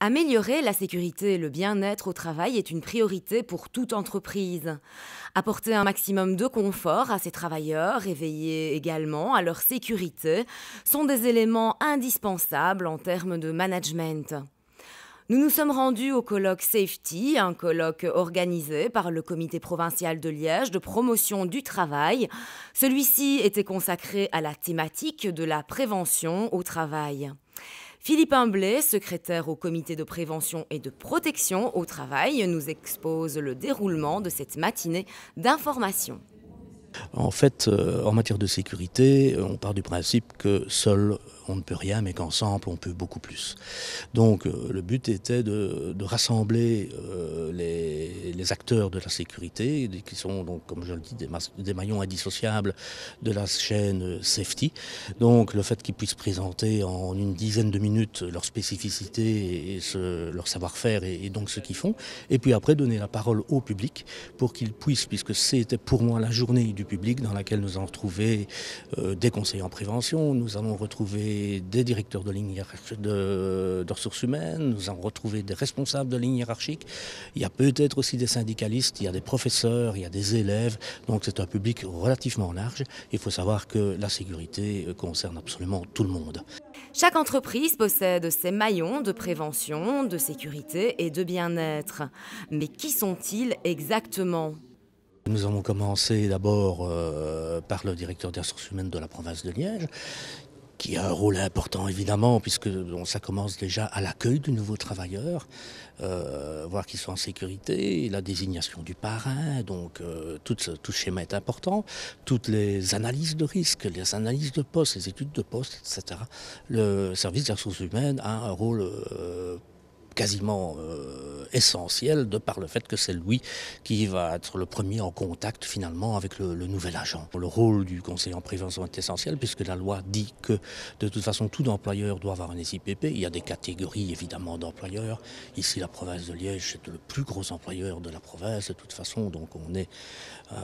Améliorer la sécurité et le bien-être au travail est une priorité pour toute entreprise. Apporter un maximum de confort à ses travailleurs et veiller également à leur sécurité sont des éléments indispensables en termes de management. Nous nous sommes rendus au colloque Safety, un colloque organisé par le comité provincial de Liège de promotion du travail. Celui-ci était consacré à la thématique de la prévention au travail. Philippe Humblé, secrétaire au comité de prévention et de protection au travail, nous expose le déroulement de cette matinée d'information. En fait, en matière de sécurité, on part du principe que seul on ne peut rien, mais qu'ensemble on peut beaucoup plus. Donc le but était de rassembler les acteurs de la sécurité, qui sont donc, comme je le dis, des maillons indissociables de la chaîne Safety. Donc le fait qu'ils puissent présenter en une dizaine de minutes leurs spécificités et leur savoir-faire et donc ce qu'ils font, et puis après donner la parole au public pour qu'ils puissent, puisque c'était pour moi la journée du public dans laquelle nous allons retrouver des conseillers en prévention, nous allons retrouver des directeurs de ligne de ressources humaines, nous allons retrouver des responsables de ligne hiérarchique, il y a peut-être aussi des syndicalistes, il y a des professeurs, il y a des élèves, donc c'est un public relativement large. Il faut savoir que la sécurité concerne absolument tout le monde. Chaque entreprise possède ses maillons de prévention, de sécurité et de bien-être. Mais qui sont-ils exactement ? Nous avons commencé d'abord par le directeur des ressources humaines de la province de Liège, qui a un rôle important évidemment, puisque ça commence déjà à l'accueil du nouveau travailleur, voir qu'ils sont en sécurité, la désignation du parrain, donc tout ce schéma est important, toutes les analyses de risque, les analyses de poste, les études de poste, etc. Le service des ressources humaines a un rôle quasiment essentiel de par le fait que c'est lui qui va être le premier en contact finalement avec le nouvel agent. Le rôle du conseiller en prévention est essentiel puisque la loi dit que de toute façon tout employeur doit avoir un SIPP. Il y a des catégories évidemment d'employeurs. Ici la province de Liège c'est le plus gros employeur de la province de toute façon, donc on est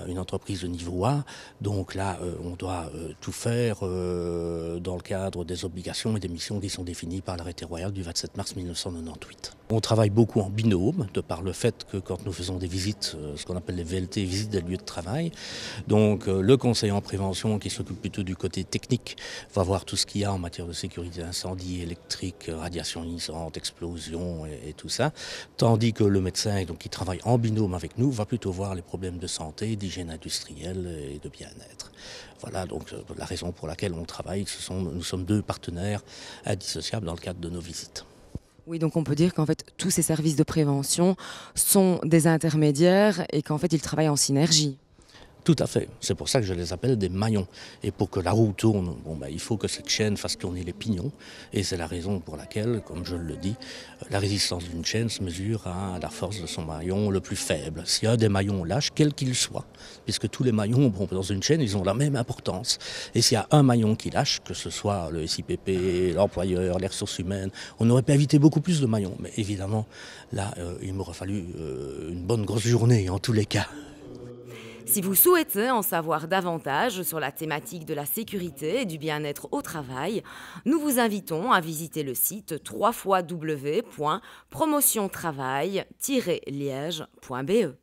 une entreprise de niveau A. Donc là on doit tout faire dans le cadre des obligations et des missions qui sont définies par l'arrêté royal du 27 mars 1998. On travaille beaucoup en binôme, de par le fait que quand nous faisons des visites, ce qu'on appelle les VLT, visites des lieux de travail, donc le conseiller en prévention qui s'occupe plutôt du côté technique va voir tout ce qu'il y a en matière de sécurité incendie, électrique, radiation ionisante, explosion et tout ça, tandis que le médecin donc, qui travaille en binôme avec nous va plutôt voir les problèmes de santé, d'hygiène industrielle et de bien-être. Voilà donc la raison pour laquelle on travaille, nous sommes deux partenaires indissociables dans le cadre de nos visites. Oui, donc on peut dire qu'en fait, tous ces services de prévention sont des intermédiaires et qu'en fait, ils travaillent en synergie. Tout à fait. C'est pour ça que je les appelle des maillons. Et pour que la roue tourne, il faut que cette chaîne fasse tourner les pignons. Et c'est la raison pour laquelle, comme je le dis, la résistance d'une chaîne se mesure à la force de son maillon le plus faible. S'il y a des maillons lâches, quels qu'ils soient, puisque tous les maillons, dans une chaîne, ils ont la même importance. Et s'il y a un maillon qui lâche, que ce soit le SIPP, l'employeur, les ressources humaines, on aurait pu éviter beaucoup plus de maillons. Mais évidemment, là, il m'aurait fallu une bonne grosse journée, en tous les cas. Si vous souhaitez en savoir davantage sur la thématique de la sécurité et du bien-être au travail, nous vous invitons à visiter le site www.promotiontravail-liège.be.